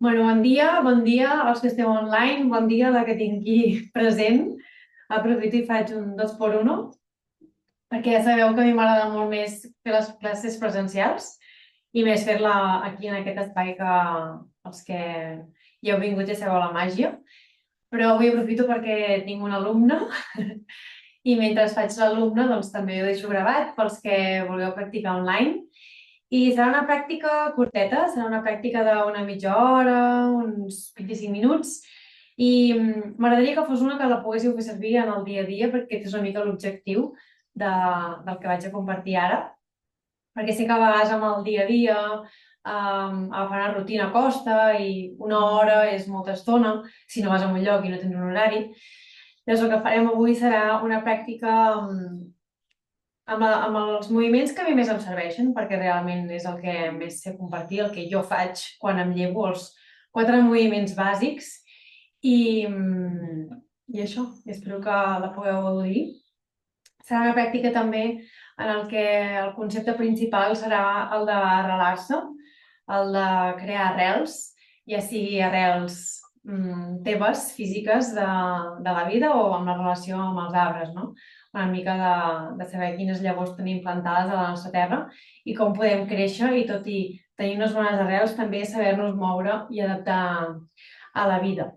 Bon dia als que esteu online, bon dia a la que tingui present. Aprofito i faig un 2x1, perquè ja sabeu que a mi m'agrada molt més fer les classes presencials i més fer-la aquí en aquest espai que els que hi heu vingut ja sabeu la màgia. Però avui aprofito perquè tinc un alumne i mentre faig l'alumne doncs també ho deixo gravat pels que vulgueu practicar online. I serà una pràctica curteta, serà una pràctica d'una mitja hora, uns 25 minuts, i m'agradaria que fos una que la poguéssiu fer servir en el dia a dia, perquè aquest és una mica l'objectiu del que vaig a compartir ara. Perquè sé que a vegades amb el dia a dia agafar una rutina costa i una hora és molta estona si no vas a un lloc i no tens un horari. Llavors el que farem avui serà una pràctica amb els moviments que a mi més em serveixen, perquè realment és el que més sé compartir, el que jo faig quan em llevo, els 4 moviments bàsics. I, i això, espero que la pugueu gaudir. Serà una pràctica també en el que el concepte principal serà el de arrelar-se, el de crear arrels, ja sigui arrels teves, físiques de la vida o amb la relació amb els arbres, no? Una mica de saber quines llavors tenim plantades a la nostra terra i com podem créixer i tot i tenir unes bones arrels també saber-nos moure i adaptar a la vida.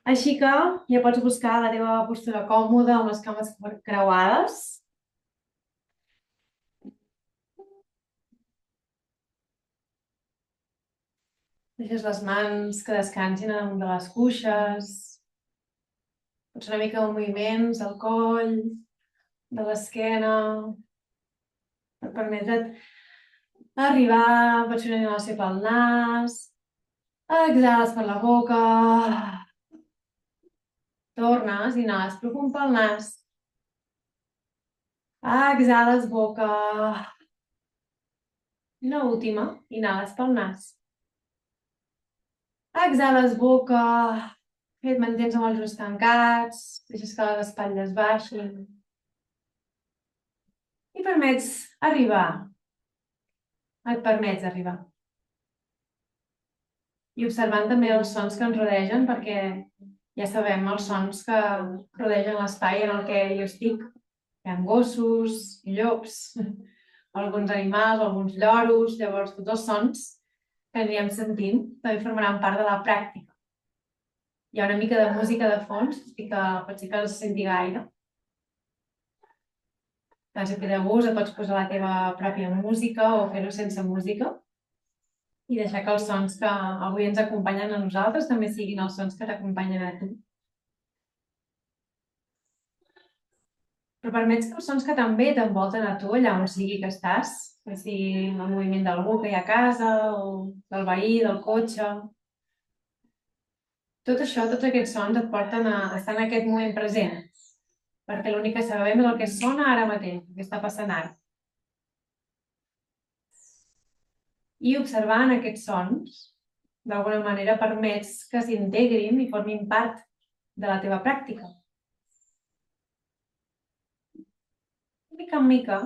Així que ja pots buscar la teva postura còmoda amb les cames creuades. Deixes les mans que descansin damunt de les cuixes. Pots fer una mica de moviments al coll, de l'esquena, per permetre't arribar, pots fer una inhalació pel nas, exhales per la boca, tornes, inhales profund pel nas, exhales boca, i una última, inhales pel nas, exhales boca, et mantens amb els ulls tancats, deixes que les espatlles baixin i permets arribar, et permets arribar. I observant també els sons que ens rodegen, perquè ja sabem els sons que rodegen l'espai en el que jo estic. Hi ha gossos, llops, alguns animals, alguns lloros, llavors tots els sons que anirem sentint també formaran part de la pràctica. Hi ha una mica de música de fons, que pot ser que no se senti gaire. Si et ve de gust, et pots posar la teva pròpia música o fer-ho sense música i deixar que els sons que avui ens acompanyen a nosaltres també siguin els sons que t'acompanyen a tu. Però permets que els sons que també t'envolten a tu, allà on sigui que estàs, que sigui el moviment d'algú que hi ha a casa, o del veí, del cotxe. Tot això, tots aquests sons et porten a estar en aquest moment present, perquè l'únic que sabem és el que sona ara mateix, el que està passant ara. I observant aquests sons, d'alguna manera permets que s'integrin i formin part de la teva pràctica. Mica en mica,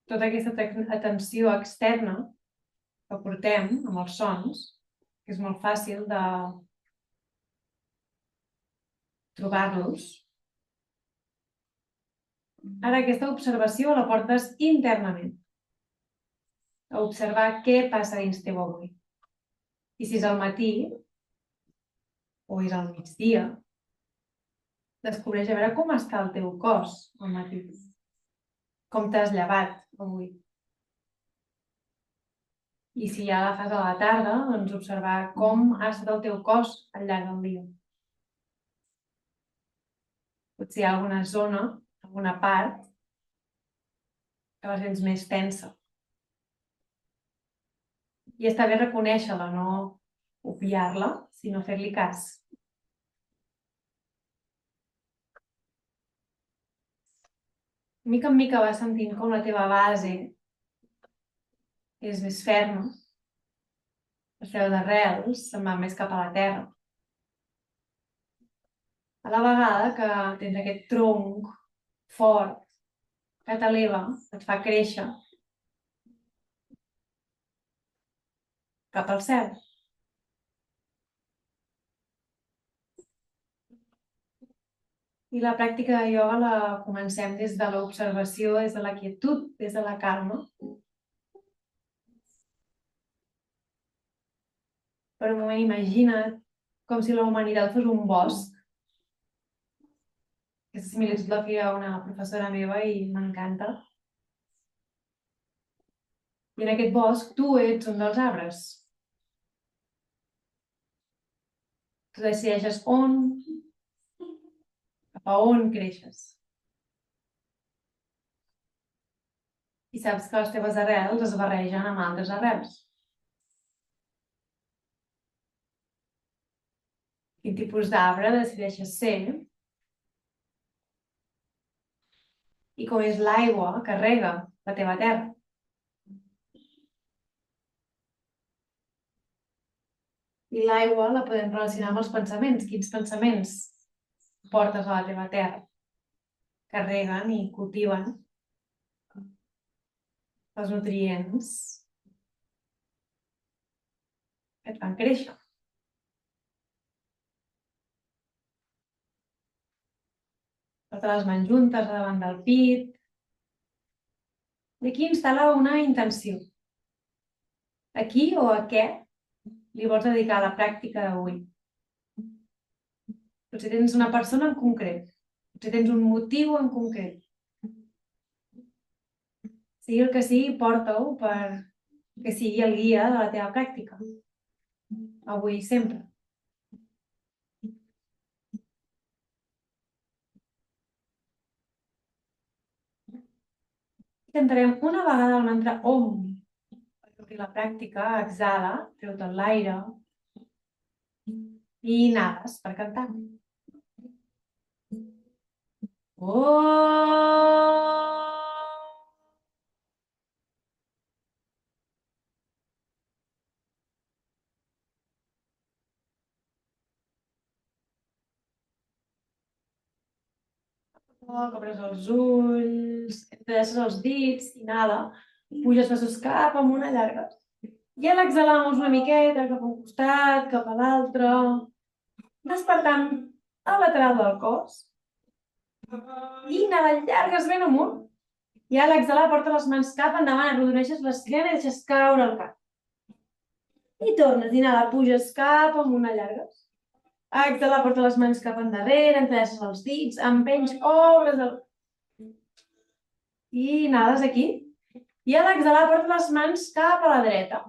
tota aquesta atenció externa que portem amb els sons, que és molt fàcil de trobar-los. Ara aquesta observació la portes internament. A observar què passa dins teu avui. I si és al matí o és al migdia, descobreix a veure com està el teu cos al matí. Com t'has llevat avui. I si ja la fas a la tarda, doncs observar com ha estat el teu cos al llarg del dia. Potser hi ha alguna zona, alguna part, que la sents més tensa. I està bé reconèixer-la, no obviar-la, sinó fer-li cas. Mica en mica vas sentint com la teva base és més ferma, les teves arrels se'n van més cap a la terra. A la vegada que tens aquest tronc fort que t'eleva, et fa créixer, cap al cel. I la pràctica de ioga la comencem des de l'observació, des de la quietud, des de la calma. Per un moment imagina't com si la humanitat fos un bosc. Aquesta similitud la feia una professora meva i m'encanta. I en aquest bosc tu ets un dels arbres. Tu decideixes cap a on creixes. I saps que les teves arrels es barregen amb altres arrels. Quin tipus d'arbre decideixes ser i com és l'aigua que rega la teva terra. I l'aigua la podem relacionar amb els pensaments. Quins pensaments portes a la teva terra? Que reguen i cultiven els nutrients que et fan créixer. Porta les mans juntes davant del pit. I aquí instal·la una intenció. A qui o a què li vols dedicar la pràctica d'avui? Potser tens una persona en concret. Potser tens un motiu en concret. Sigui el que sigui, porta-ho per que sigui el guia de la teva pràctica. Avui i sempre. Cantarem una vegada el mantra Om. Per obrir la pràctica, exhala, treu tot l'aire i inhales per cantar. Om. Obres els ulls, entrellaces els dits, inhala, puges passos cap amunt, allargues. I a l'exhalar mous una miqueta cap a un costat, cap a l'altre, despertant el lateral del cos. I inhala, allargues ben amunt. I a l'exhalar porta les mans cap endavant, arrodoneixes l'esquena i deixes caure el cap. I tornes, inhala, puges cap amunt, allargues. Exhala, porta les mans cap endarrere, entrellaces els dits, empenys, obres el... I inhales aquí. I a l'exhalar, porta les mans cap a la dreta.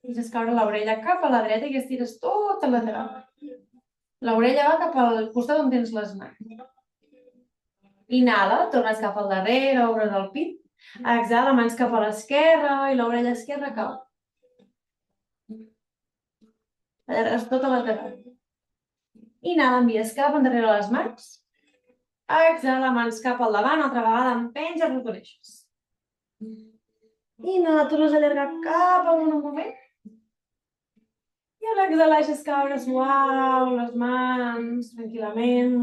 Deixes caure l'orella cap a la dreta i estires tot el lateral. L'orella va cap al costat on tens les mans. Inhala, tornes cap al darrere, obres el pit. Exhala, mans cap a l'esquerra i l'orella esquerra cau. Allargues tot el lateral. Inhala, envies cap endarrere les mans. Exhala, mans cap al davant, altra vegada empenys, arrodoneixes. Inhala, tornes a allargar cap amunt un moment. I a l'exhalar deixes caure suau les mans, tranquil·lament,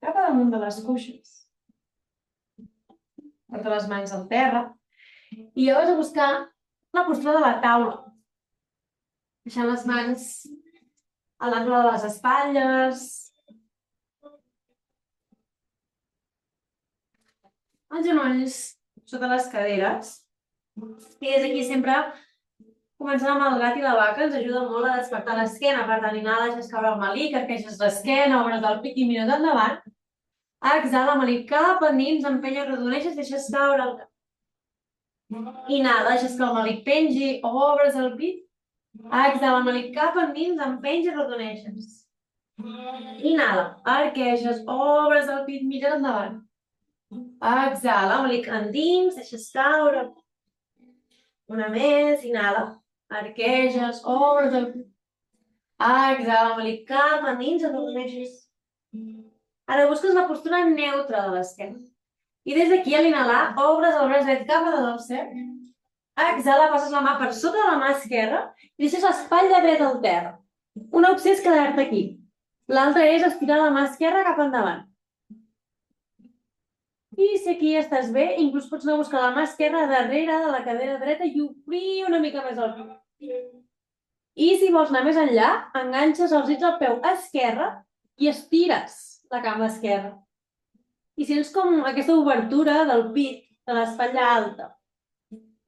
cap a damunt de les cuixes. Porta les mans al terra. I llavors a buscar la postura de la taula. Deixant les mans a l'angle de les espatlles. Els genolls sota les caderes. I des d'aquí sempre, començant amb el gat i la vaca, ens ajuda molt a despertar l'esquena. Per tant, inhala, deixes caure el melic, arqueixes l'esquena, obres el pit i mires endavant. Exhala, melic cap endins, empenya, arrodoneixes, deixes caure el cap. Inhala, deixes que el melic pengi, obres el pit. Exhala, melic cap endins, empenys i arrodoneixes. Inhala, arqueixes, obres el pit, mires endavant. Exhala, melic endins, deixes caure. Una més, inhala, arqueixes, obres el pit. Exhala, melic cap endins, arrodoneixes. Ara busques la postura neutra de l'esquena. I des d'aquí, a l'inhalar, obres el braç dret cap a dalt del cel. Exhala, passes la mà per sota de la mà esquerra i deixes l'espatlla dreta al terra. Una opció és quedar-te aquí. L'altra és estirar la mà esquerra cap endavant. I si aquí estàs bé, inclús pots anar a buscar la mà esquerra darrere de la cadera dreta i obrir una mica més el pit. I si vols anar més enllà, enganxes els dits al peu esquerre i estires la cama esquerra. I sents com aquesta obertura del pit, de l'espatlla alta.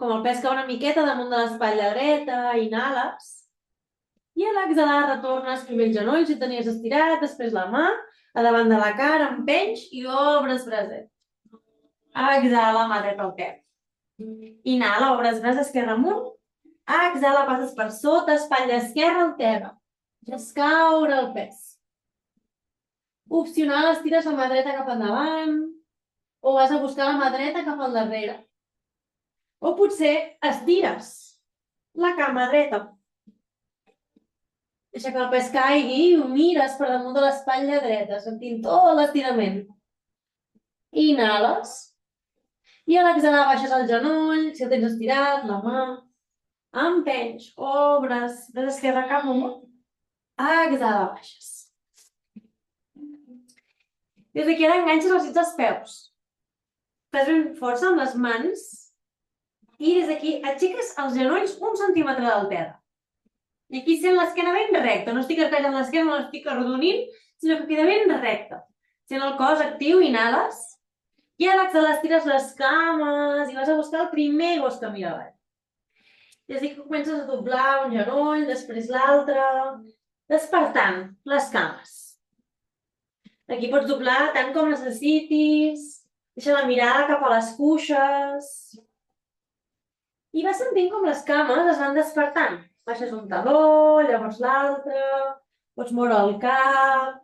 Com el pes cau una miqueta damunt de l'espatlla dreta, inhales. I a l'exhalar retornes primer el genoll si tenies estirat, després la mà, a davant de la cara, empenys i obres braset. Exhala, mà dreta al peu. Inhala, obres braç esquerre amunt. Exhala, passes per sota, espatlla esquerra al terra. Deixes caure el pes. Opcional, estires la mà dreta cap endavant o vas a buscar la mà dreta cap al darrere. O potser estires la cama dreta. Deixa que el pes caigui i ho mires per damunt de l'espatlla dreta, sentint tot l'estirament. Inhales. I a l'exhalar baixes el genoll, si el tens estirat, la mà. Empenys, obres, braç esquerre cap amunt. Exhala, baixes. Des d'aquí ara enganxes els dits als peus. Fes ben força amb les mans i des d'aquí aixeques els genolls 1 centímetre del terra. I aquí sent l'esquena ben recta. No estic arquejant l'esquena, no l'estic arrodonint, sinó que queda ben recta. Sent el cos actiu, inhales. I a l'exhalar estires les cames i vas a buscar el primer gos que mira avall. I des d'aquí comences a doblar un genoll, després l'altre, despertant les cames. Aquí pots doblar tant com necessitis. Deixa la mirada cap a les cuixes. I vas sentint com les cames es van despertant. Baixes un taló, llavors l'altre, pots moure el cap.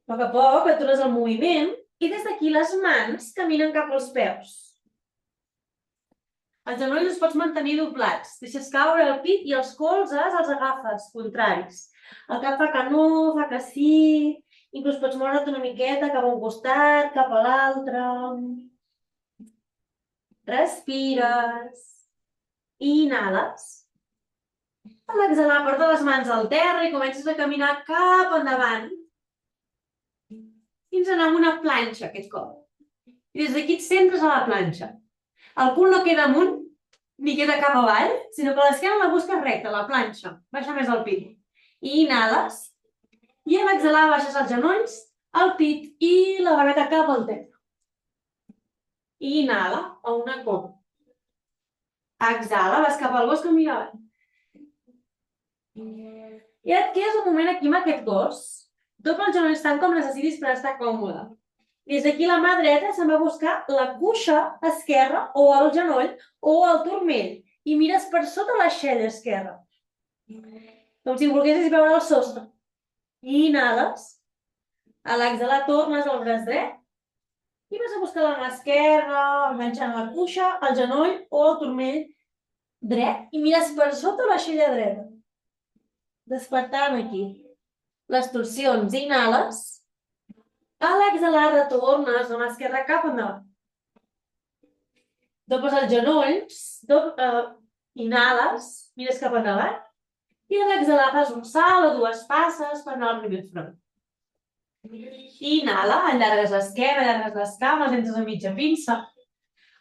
A poc atures el moviment i des d'aquí les mans caminen cap als peus. Els genolls els pots mantenir doblats. Deixes caure el pit i els colzes els agafes contraris. El cap fa que no, fa que sí. Inclús pots moure't una miqueta cap a un costat, cap a l'altre. Respires. Inhales. A l'exhalar, porta les mans al terra i comences a caminar cap endavant. Fins a anar amb una planxa, aquest cop. I des d'aquí et centres a la planxa. El cul no queda amunt, ni queda cap avall, sinó que l'esquena la busques recta, la planxa. Baixa més el pit. I inhales. I a l'exhalar baixes els genolls, el pit i la barreta cap al terra. I inhala a una coma. Exhala, vas cap al gos que mira avall. I et quedes un moment aquí amb aquest gos. Dobla els genolls tant com necessitis per estar còmode. Des d'aquí la mà dreta se'n va a buscar la cuixa esquerra o el genoll o el turmell i mires per sota l'aixella esquerra. Com si volguessis veure el sostre. I inhales. A l'exhalar tornes al braç dret i vas a buscar la mà esquerra, enganxant la cuixa, el genoll o el turmell dret i mires per sota l'aixella dreta. Despertant aquí. Les torsions, inhales. A l'exhalar retornes la mà esquerra cap endavant. Dobles els genolls, inhales, mires cap endavant i a l'exhalar fas un salt o 2 passes per anar al primer front. Inhala, allargues l'esquena, allargues les cames, entres a mitja pinça.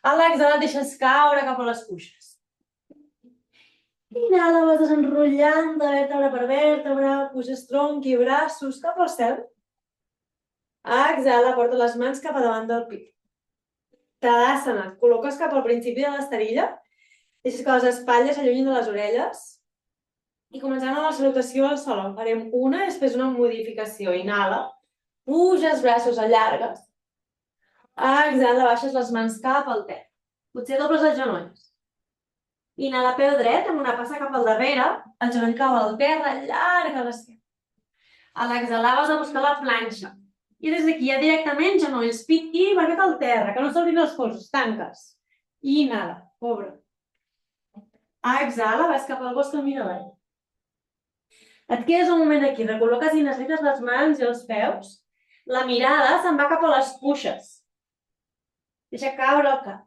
A l'exhalar deixes caure cap a les cuixes. Inhala, vas desenrotllant de vèrtebra per vèrtebra, puges tronc i braços cap al cel. Exhala, porta les mans cap a davant del pit. Tadasana, et col·loques cap al principi de l'esterilla, deixes que les espatlles s'allunyin de les orelles i començant amb la salutació al sol. En farem una i després una modificació. Inhala, puges braços, allargues. Exhala, baixes les mans cap al terra. Potser dobles els genolls. Inhala, peu dret, amb una passa cap al darrere, el genoll cau al terra, allarga l'esquena. A l'exhalar vas a buscar la planxa. I des d'aquí ja directament genolls, pit i barqueta al terra, que no s'obrin els colzos, tanques. I inhala, obre. Exhala, vas cap al gos que mira avall. Et quedes un moment aquí, recol·loques i necessites les mans i els peus. La mirada se'n va cap a les cuixes. Deixa caure el cap.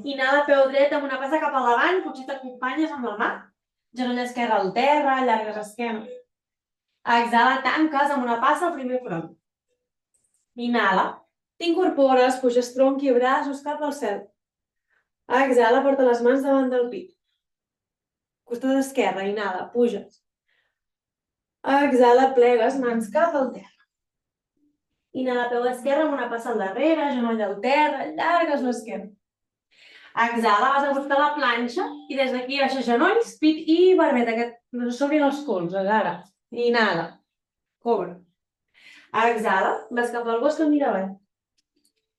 Inhala, peu dret amb una passa cap a davant, potser t'acompanyes amb la mà. Genoll esquerre al terra, allargues l'esquena. Exhala, tanques amb una passa al primer front. Inhala, t'incorpores, puges tronc i braços cap al cel. Exhala, porta les mans davant del pit. Costat esquerre, inhala, puges. Exhala, plegues, mans cap al terra. Inhala, peu esquerre amb una passa al darrere, genoll al terra, allargues l'esquena. Exhala, vas a buscar la planxa i des d'aquí baixa genolls, pit i barbeta, que no s'obrin els colzes, ara. Inhala, cobra. Exhala, vas cap al bosc amb mira avall.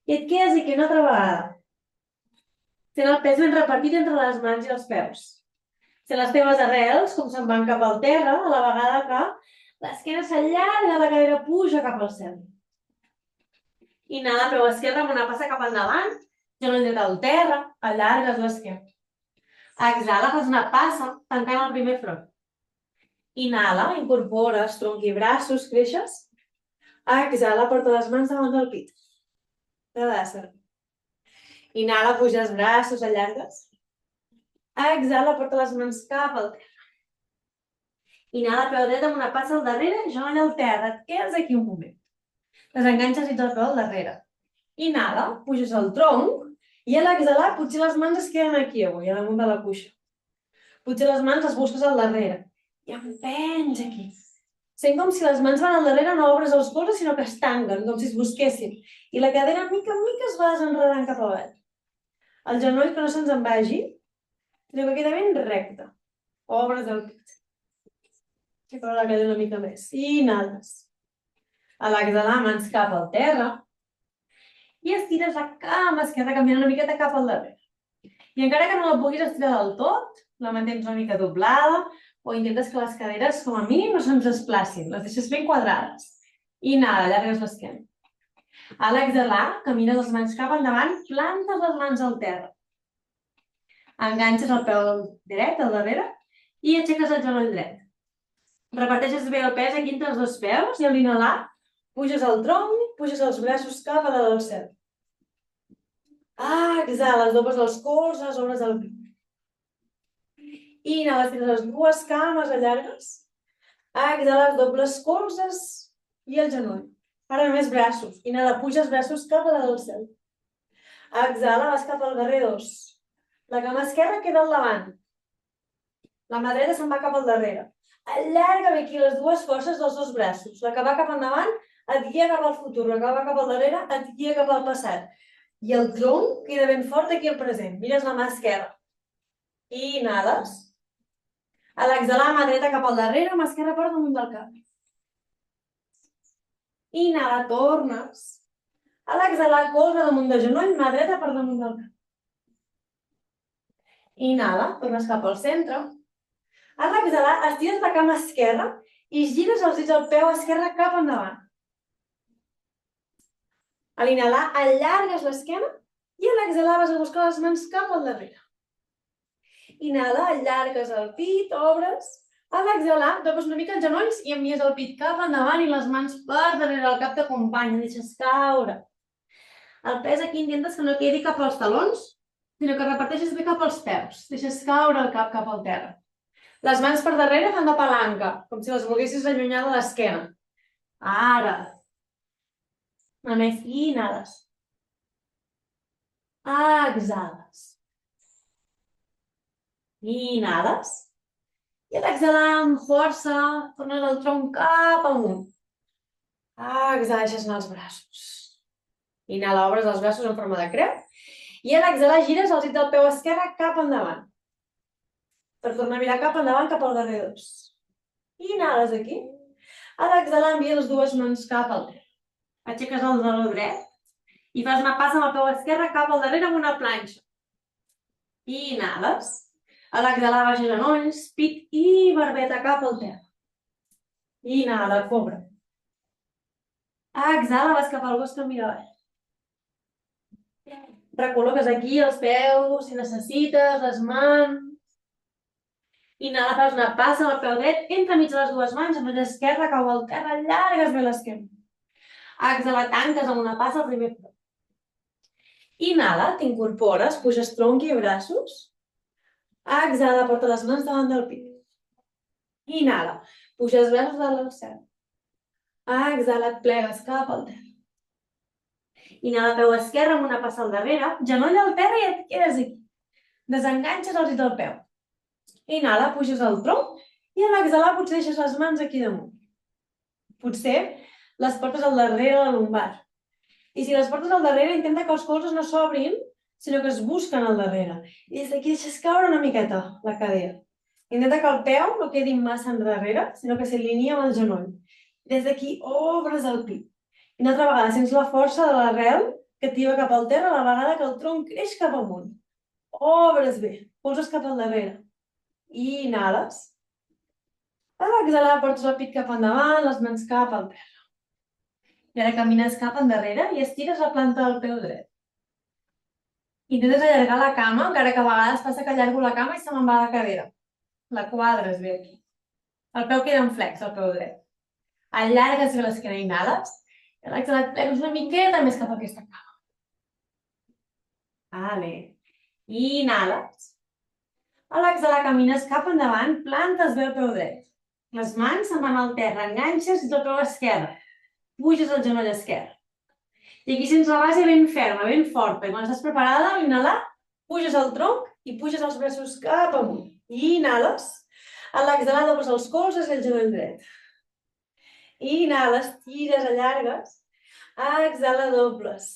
I et quedes aquí una altra vegada. Sent el pes ben repartit entre les mans i els peus. Sent les teves arrels, com se'n van cap al terra, a la vegada que l'esquena s'allarga, la cadera puja cap al cel. Inhala, peu esquerre amb una passa cap endavant, genoll dret al terra, allargues l'esquena. Exhala, fas una passa, tancant el primer front. Inhala, incorpores, tronc i braços, creixes. Exhala, porta les mans davant del pit. Tadasana. Inhala, puges braços, allargues. Exhala, porta les mans cap al terra. Inhala, peu dret amb una passa al darrere, genoll al terra. Et quedes aquí un moment. Desenganxes i el peu al darrere. Inhala, puges el tronc i a l'exhalar potser les mans es queden aquí avui, a damunt de la cuixa. Potser les mans les busques al darrere i empens aquí. Sent com si les mans van al darrere, no obres els colzes, sinó que es tanquen, com si es busquessin. I la cadera, mica en mica, es va desenredant cap avall. El genoll que no se'ns en vagi, sinó que queda ben recte. Obres el pit. I però la cadera una mica més. I inhales. A l'exhalar, mans cap al terra. I estires la cama esquerra canviant una miqueta cap al darrere. I encara que no la puguis estirar del tot, la mantens una mica doblada o intentes que les caderes, com a mínim, no se'ns desplacin. Les deixes ben quadrades. Inhala, allargues l'esquena. A l'exhalar, camines les mans cap endavant, plantes les mans al terra. Enganxes el peu dret al darrere i aixeques el genoll dret. Reparteixes bé el pes aquí entre els dos peus i a l'inhalar puges el tronc, puges els braços cap a dalt del cel. Exhala, dobles els colzes, obres el pit. Inhala, tires les dues cames allargues. Exhala, dobles colzes i el genoll. Ara només braços. Inhala, puges braços cap a dalt del cel. Exhala, vas cap al darrer dos. La cama esquerra queda al davant. La mà dreta se'n va cap al darrere. Allarga bé aquí les dues forces dels dos braços. La que va cap endavant et guia cap al futur. La que va cap al darrere et guia cap al passat. I el tronc queda ben fort aquí al present. Mires la mà esquerra. I inhales. A l'exhalar, mà dreta cap al darrere, mà esquerra per damunt del cap. Inhala, tornes. A l'exhalar, colze damunt del genoll, mà dreta per damunt del cap. Inhala, tornes cap al centre. A l'exhalar, estires la cama esquerra i gires els dits del peu esquerre cap endavant. A l'inhalar, allargues l'esquena i a l'exhalar vas a buscar les mans cap al darrere. Inhala, allargues el pit, obres. A l'exhalar, dobles una mica els genolls i envies el pit cap endavant i les mans per darrere, el cap t'acompanya, deixes caure. El pes aquí intentes que no quedi cap als talons, sinó que reparteixes bé cap als peus. Deixes caure el cap al terra. Les mans per darrere fan de palanca, com si les volguessis allunyar de l'esquena. Ara. A més, inhales. Exhales. Inhales. I a l'exhalar amb força, tornes el tronc cap amunt. Exhala, deixes anar els braços. Inhala, obres els braços en forma de creu. I a l'exhalar gires el dit del peu esquerre cap endavant. Per tornar a mirar cap endavant, cap al darrer dos. Inhales aquí. A l'exhalar envia les dues mans cap al dret. Aixeques el taló dret i fas una passa amb el peu esquerre cap al darrere amb una planxa. Inhales. A l'exhalar baixa genolls, pit i barbeta cap al terra. Inhala, cobra. Exhala, vas cap al bosc amb mira avall. Recol·loques aquí els peus, si necessites, les mans. Inhala, fas una passa amb el peu dret, entremig de les dues mans, amb l'esquerra cau al terra, allargues bé l'esquena. Exhala, tanques amb una passa al primer front. Inhala, t'incorpores, puges tronc i braços. Exhala, porta les mans davant del pit. Inhala, puges braços dalt del cel. Exhala, et plegues cap al terra. Inhala, peu esquerre amb una passa al darrere, genoll al terra i et quedes aquí. desenganxes els dits del peu. Inhala, puges el tronc i a l'exhalar potser deixes les mans aquí damunt. Potser les portes al darrere de la lumbar. I si les portes al darrere, intenta que els colzes no s'obrin, sinó que es busquen al darrere. I des d'aquí deixes caure una miqueta la cadera. Intenta que el peu no quedi massa endarrere, sinó que s'alinea amb el genoll. Des d'aquí obres el pit. I una altra vegada sents la força de l'arrel que tira cap al terra a la vegada que el tronc creix cap amunt. Obres bé, poses cap al darrere. I inhales. A l'exhalar portes el pit cap endavant, les mans cap al terra. I ara camines cap endarrere i estires la planta del peu dret. Intentes allargar la cama, encara que a vegades passa que allargo la cama i se me'n va la cadera. La quadres bé aquí. El peu queda en flex, el peu dret. Allargues bé l'esquena, inhales. I a l'exhalar plegues una miqueta més cap a aquesta cama. Vale. Inhales. A l'exhalar camines cap endavant, plantes bé el peu dret. Les mans se'n van al terra, enganxes el peu esquerre. Puges el genoll esquerre. I aquí sents la base ben ferma, ben forta. I quan estàs preparada, a inhalar, puges el tronc i puges els braços cap amunt. I inhales. A l'exhalar dobles els colzes i el genoll dret. I inhales, tires, allargues. Exhala, dobles.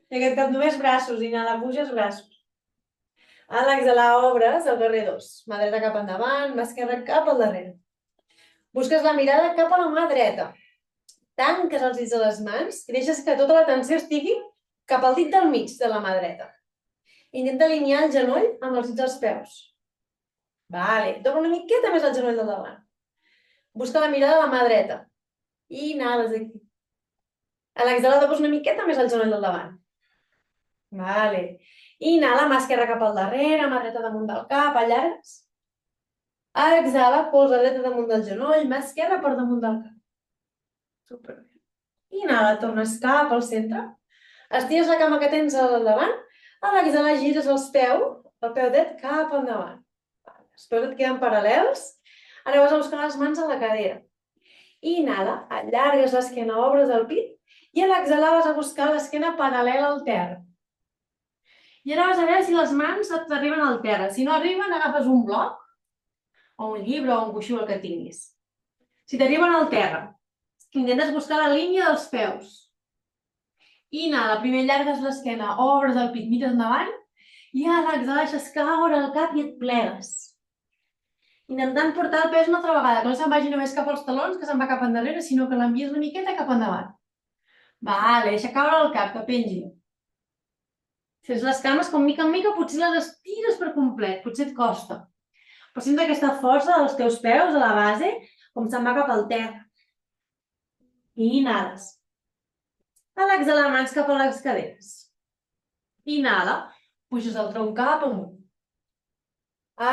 I aquest cop només braços. Inhala, puges braços. A l'exhalar, obres el guerrer 2. Mà dreta cap endavant, mà esquerra cap al darrere. Busques la mirada cap a la mà dreta. Tanques els dits de les mans i deixes que tota la tensió estigui cap al dit del mig de la mà dreta. Intenta alinear el genoll amb els dits dels peus. Vale, dobla una miqueta més el genoll del davant. Busca la mirada de la mà dreta. I inhales aquí. A l'exhalar dobles una miqueta més el genoll del davant. Vale. Inhala, mà esquerra cap al darrere, mà dreta damunt del cap, allargues. Exhala, colze dreta damunt del genoll, mà esquerra per damunt del cap. Superbé. Inhala, tornes cap al centre. Estires la cama que tens al davant. A l'exhalar gires el peu dret cap endavant. Els peus et queden paral·lels. Ara vas a buscar les mans a la cadera. Inhala, allargues l'esquena, obres el pit. I a l'exhalar vas a buscar l'esquena paral·lela al terra. I ara vas a veure si les mans t'arriben al terra. Si no arriben, agafes un bloc, o un llibre, o un coixí, el que tinguis. Si t'arriben al terra, intentes buscar la línia dels peus. Inhala, primer allargues l'esquena, obres el pit, mires endavant, i a l'exhalar deixes caure el cap i et plegues. Intentant portar el pes una altra vegada, que no se'n vagi només cap als talons, que se'n va cap endarrere, sinó que l'envies una miqueta cap endavant. Vale, deixa caure el cap, que pengi. Sents les cames com mica en mica, potser les estires per complet, potser et costa. Però sents aquesta força dels teus peus a la base, com se'n va cap al terra. I inhales. A l'exhalar, mans cap a les caderes. Inhala, puges el tronc cap amunt.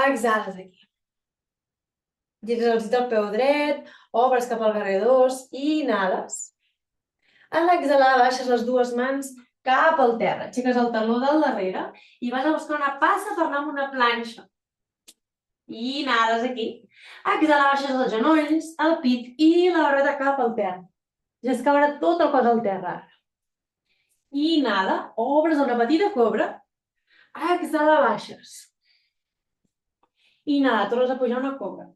Exhales aquí. Gires el dit del peu dret, obres cap al guerrer 2 i inhales. A l'exhalar, baixes les dues mans cap al terra. Aixeques el taló del darrere i vas a buscar una passa per anar amb una planxa. I inhales aquí. Exhalar, baixes els genolls, el pit i la barbeta cap al terra. Ja es caurà tot el cos al terra. I inhala, obres una petita cobra. Exhala, baixes. Inhala, tornes a pujar una cobra.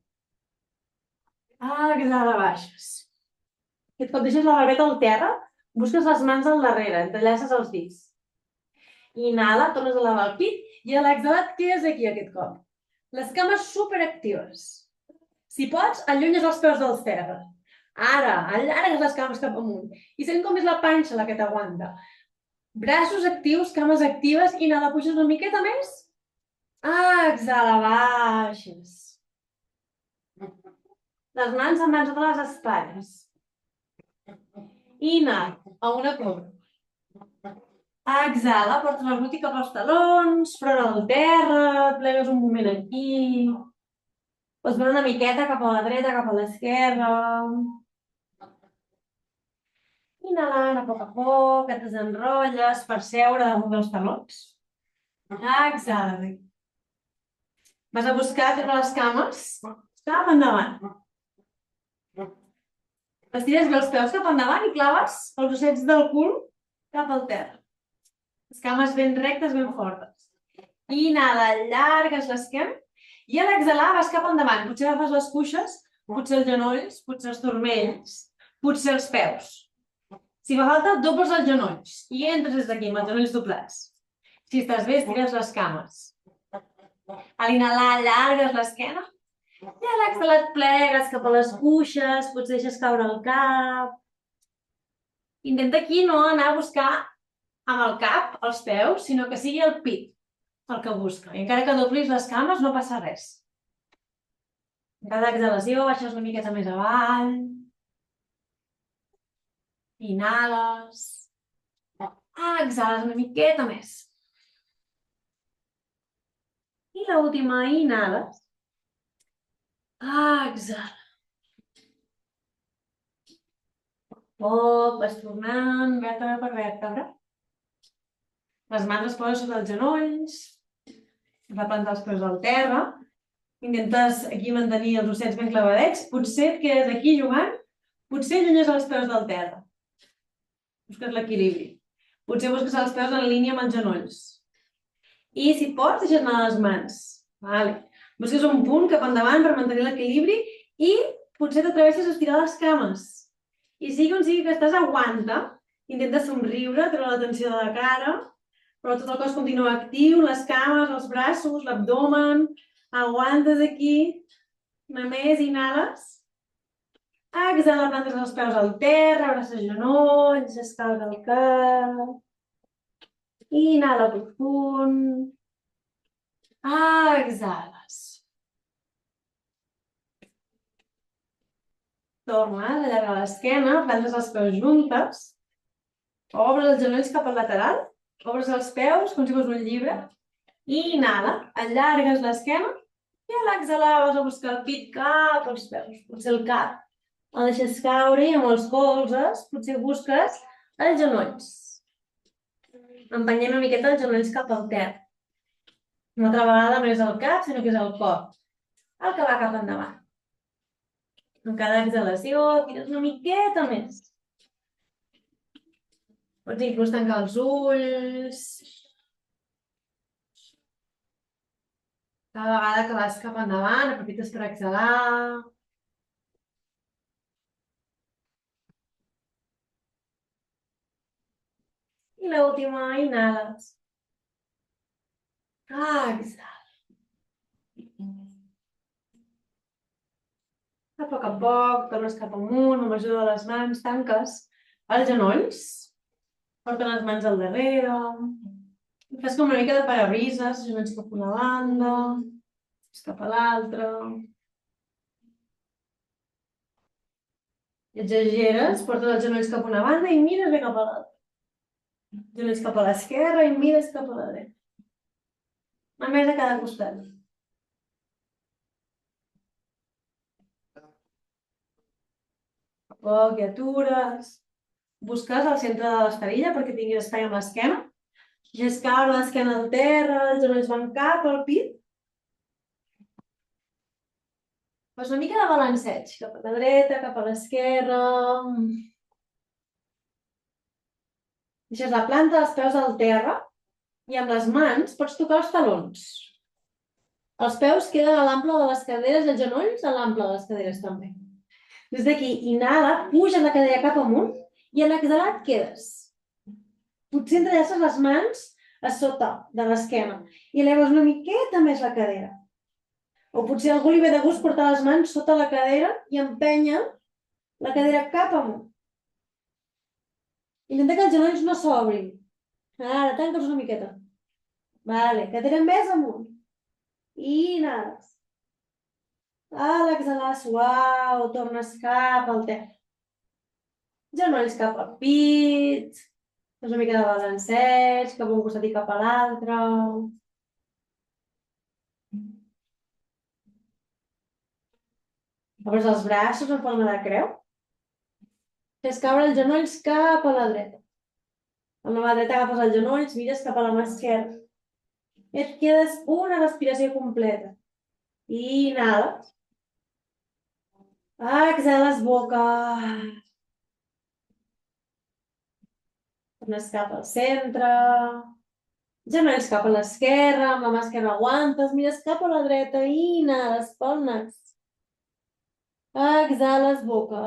Exhala, baixes. Aquest cop deixes la barbeta al terra, busques les mans al darrere, entrellaces els dits. Inhala, tornes a elevar el pit i a l'exhalar et quedes aquí aquest cop. Les cames superactives. Si pots, allunyes els peus del terra. Ara, allargues les cames cap amunt i sent com és la panxa la que t'aguanta. Braços actius, cames actives, inhala, puges una miqueta més. Exhala, baixes. Les mans se'n van sota les espatlles. Inhala, a una cobra. Exhala, portes el glúti cap als talons, front al terra, et plegues un moment aquí. Pots veure una miqueta cap a la dreta, cap a l'esquerra. Inhalant a poc, et desenrotlles per seure damunt dels talons. Exhala. Vas a buscar fer les cames cap endavant. Estires bé els peus cap endavant i claves els ossets del cul cap al terra. Les cames ben rectes, ben fortes. Inhala, allargues l'esquena. I a l'exhalar vas cap endavant. Potser agafes les cuixes, potser els genolls, potser els turmells, potser els peus. Si fa falta, dobles els genolls i entres des d'aquí amb els genolls doblats. Si estàs bé, estires les cames. A l'inhalar, allargues l'esquena. I a l'exhalar et plegues cap a les cuixes, potser deixes caure el cap. Intenta aquí no anar a buscar amb el cap els peus, sinó que sigui el pit el que busca. I encara que doblis les cames no passa res. En cada exhalació baixes una miqueta més avall. Inhales. Exhales una miqueta més. I l'última, inhales. Exhala. Poc, vas tornant, vèrtebra per vèrtebra. Les mans es posen sota els genolls. Va plantar els peus al terra. Intentes aquí mantenir els ossets ben clavadets. Potser et quedes aquí jugant. Potser allunyes els peus del terra. Busques l'equilibri. Potser busques els peus en línia amb els genolls. I si pots, deixes anar les mans. Vale. Busques un punt cap endavant per mantenir l'equilibri i potser t'atreveixes a estirar les cames. I sigui on sigui que estàs, aguanta. Intenta somriure, treure la tensió de la cara, però tot el cos continua actiu, les cames, els braços, l'abdomen. Aguantes aquí. Una més, inhales. Exhala, plantes els peus al terra, abraces genolls, escalda el cap. Inhala profund. Exhales. Tornes, allarga l'esquena, plantes els peus juntes. Obres els genolls cap al lateral. Obres els peus com si fos un llibre. I inhala, allargues l'esquena. I a l'exhalar vas a buscar el pit cap als peus. Potser el cap el deixes caure i amb els colzes potser busques els genolls. Empenyem una miqueta els genolls cap al terra. Una altra vegada no és el cap, sinó que és el cor. El que va cap endavant. En cada exhalació tires una miqueta més. Pots inclús tancar els ulls. Cada vegada que vas cap endavant, aprofites per exhalar. I l'última, inhales. Exhala. A poc, tornes cap amunt, amb l'ajuda de les mans, tanques els genolls. Porta les mans al darrere. Fes com una mica de parabrises, genolls cap a una banda, cap a l'altra. I exageres, portes els genolls cap a una banda i mires bé cap a l'altra. Genolls cap a l'esquerra i mires cap a la dreta. Una més a cada costat. A poc i atures. Busques al centre de l'espadilla perquè tinguis espai amb l'esquena. Deixes caure l'esquena al terra, els genolls van cap al pit. Fas una mica de balanceig, cap a la dreta, cap a l'esquerra. Deixes la planta dels peus al terra i amb les mans pots tocar els talons. Els peus queden a l'ample de les caderes i els genolls a l'ample de les caderes també. Des d'aquí, inhala, puja la cadera cap amunt i a l'exhalar et quedes. Potser entrellaces les mans a sota de l'esquena i eleves una miqueta més la cadera. O potser a algú li ve de gust portar les mans sota la cadera i empènyer la cadera cap amunt. Intenta que els genolls no s'obrin. Ara, tanca'ls una miqueta. Vale, cadera més amunt. I inhales. A l'exhalar, suau, tornes cap al terra. Genolls cap al pit. Fes una mica de balanceig, cap a un costat i cap a l'altre. Obres els braços en forma de creu. Fes caure els genolls cap a la dreta. Amb la mà dreta agafes els genolls, mires cap a la mà esquerra. I et quedes una respiració completa. I inhales. Exhales boca. Tornes cap al centre. Genolls cap a l'esquerra, amb la mà esquerra aguantes, mires cap a la dreta, inhales pel nas. Exhales boca.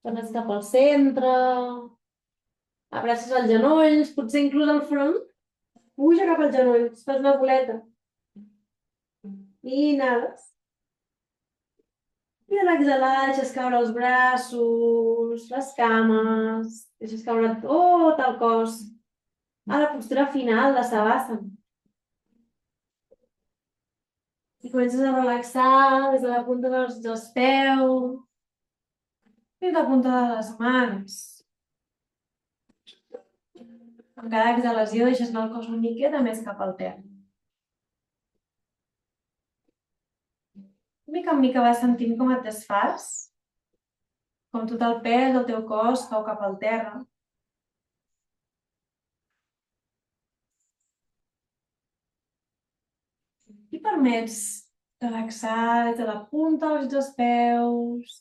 Tornes cap al centre. Abraces els genolls, potser inclús el front. Puja cap als genolls, fas una boleta. Inhales. I a l'exhalar deixes caure els braços, les cames, deixes caure tot el cos. A la postura final de Savasana. I comences a relaxar des de la punta dels peus fins a la punta de les mans. Amb cada exhalació deixes anar el cos una miqueta més cap al terra. Mica en mica vas sentint com et desfas, com tot el pes del teu cos cau cap al terra. I permets relaxar des de la punta dels peus,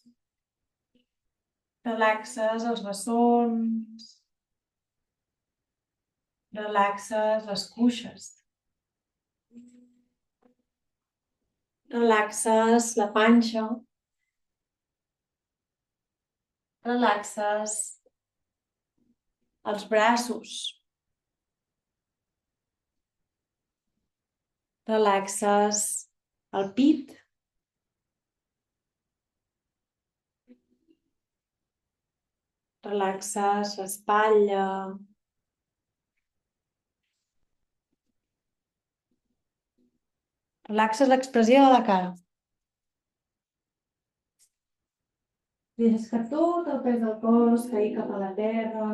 relaxes els bessons, relaxes les cuixes, relaxes la panxa, relaxes els braços, relaxes el pit, relaxes l'espatlla, relaxes l'expressió de la cara. Deixes que tot el pes del cos caigui cap a la terra.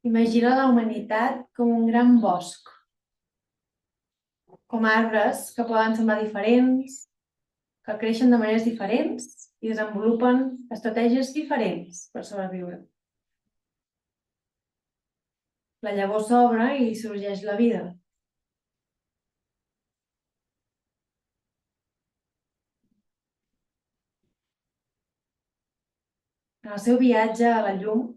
Imagina la humanitat com un gran bosc, com arbres que poden semblar diferents, que creixen de maneres diferents i desenvolupen estratègies diferents per sobreviure. La llavor s'obre i sorgeix la vida. En el seu viatge a la llum,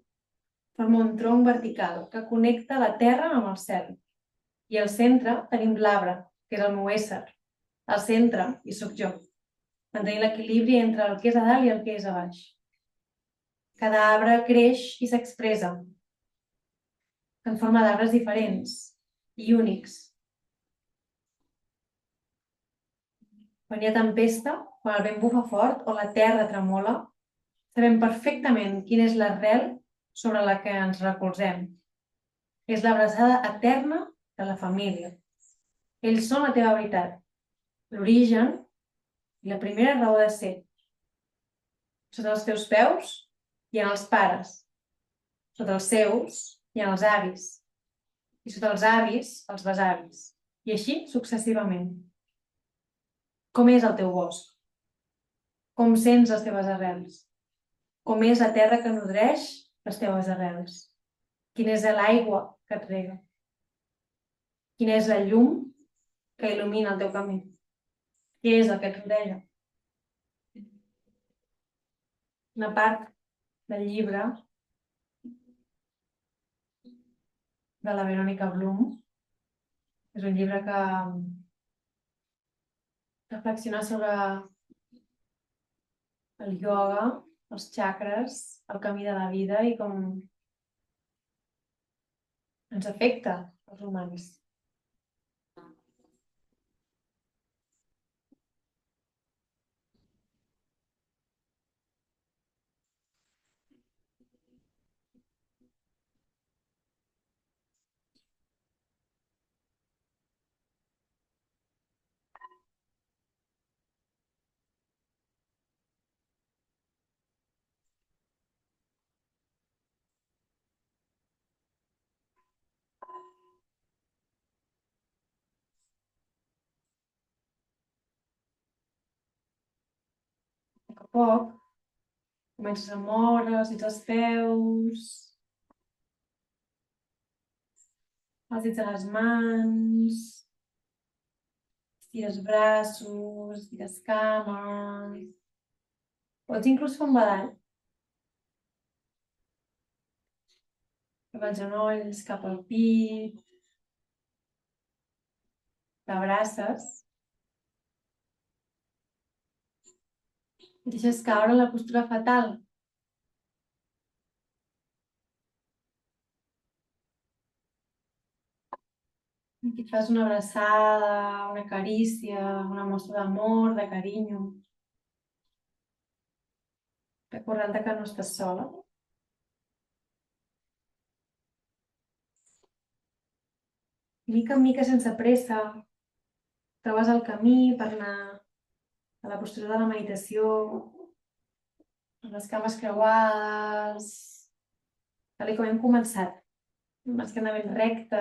forma un tronc vertical que connecta la terra amb el cel. I al centre tenim l'arbre, que és el meu ésser. Al centre hi sóc jo, mantenint l'equilibri entre el que és a dalt i el que és a baix. Cada arbre creix i s'expressa en forma d'arbres diferents i únics. Quan hi ha tempesta, quan el vent bufa fort o la terra tremola, sabem perfectament quina és l'arrel sobre la que ens recolzem. És l'abraçada eterna de la família. Ells són la teva veritat, l'origen i la primera raó de ser. Sota els teus peus hi ha els pares, sota els seus hi ha els avis, i sota els avis, els besavis, i així successivament. Com és el teu bosc? Com sents les teves arrels? Com és la terra que nodreix les teves arrels? Quina és l'aigua que et rega? Quina és la llum que il·lumina el teu camí? Què és el que et rodega? Una part del llibre de la Verónica Bloom. És un llibre que reflexiona sobre el ioga, els xacres, el camí de la vida i com ens afecta als humans. A poc a poc comences a moure els dits dels peus, els dits de les mans, estires braços, estires cames. Pots inclús fer un badall. Cap als genolls, cap al pit, t'abraces i deixes caure la postura fetal. Aquí et fas una abraçada, una carícia, una mostra d'amor, de carinyo, recordant que no estàs sola. Mica en mica, sense pressa, trobes el camí per anar a la postura de la meditació, amb les cames creuades, tal com hem començat. L'esquena ben recta,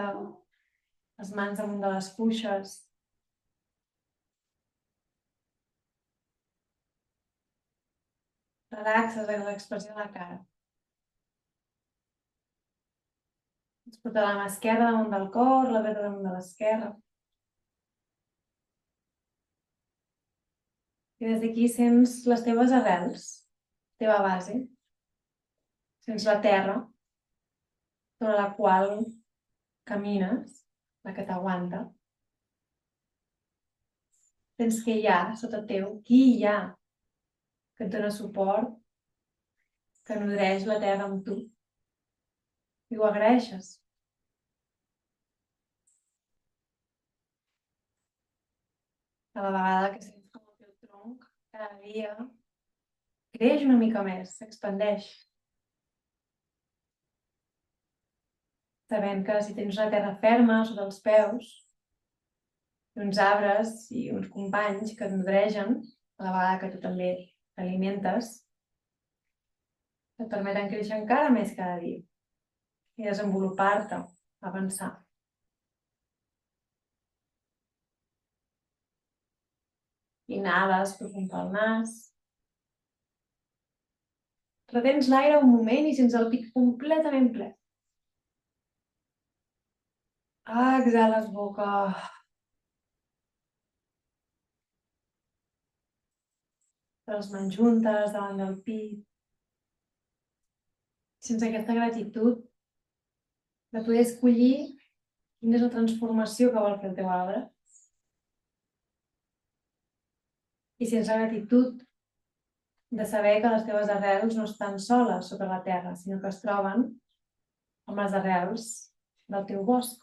les mans damunt de les cuixes. Relaxes l'expressió de la cara. Ens porta la mà esquerra damunt del cor, la dreta damunt de l'esquerra. I des d'aquí sents les teves arrels, la teva base. Sents la terra sobre la qual camines, la que t'aguanta. Sents què hi ha sota teu, qui hi ha que et dona suport, que nodreix la terra amb tu. I ho agraeixes. A la vegada que sents com el teu tronc cada dia creix una mica més, s'expandeix. Sabent que si tens una terra ferma sota els peus, i uns arbres i uns companys que et nodregen, a la vegada que tu també t'alimentes, et permeten créixer encara més cada dia i desenvolupar-te, avançar. Inhales profund pel nas. Retens l'aire un moment i sents el pit completament ple. Exhales boca. Les mans juntes davant del pit. Sense aquesta gratitud de poder escollir quina és la transformació que vol fer el teu arbre. I sense la gratitud de saber que les teves arrels no estan soles sota la terra, sinó que es troben amb les arrels del teu bosc,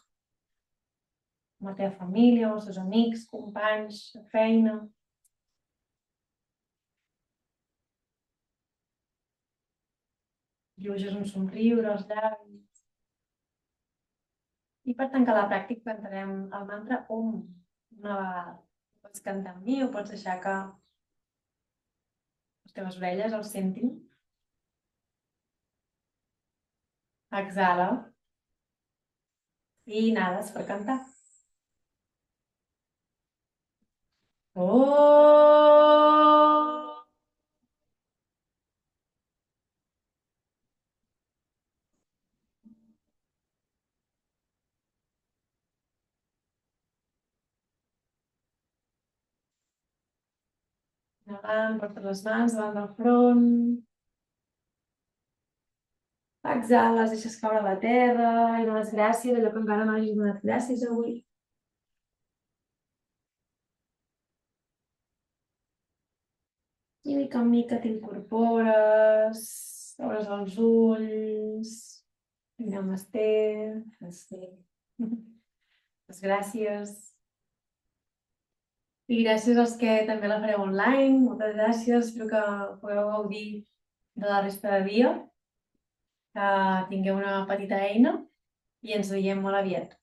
amb la teva família, amb els teus amics, companys, feina. Dibuixes un somriure als llavis. I per tancar la pràctica cantarem el mantra Om una vegada. Pots cantar amb mi o pots deixar que les teves orelles el sentin. Exhala. I inhales per cantar. Oh! Inhalant, porta les mans davant del front. Exhales, deixes caure a la terra i dones gràcies, allò que encara no hagis donat gràcies avui. I mica en mica t'incorpores, obres els ulls, namasté, les gràcies. I gràcies als que també la fareu online, moltes gràcies, espero que pugueu gaudir de la resta de dia, que tingueu una petita eina i ens veiem molt aviat.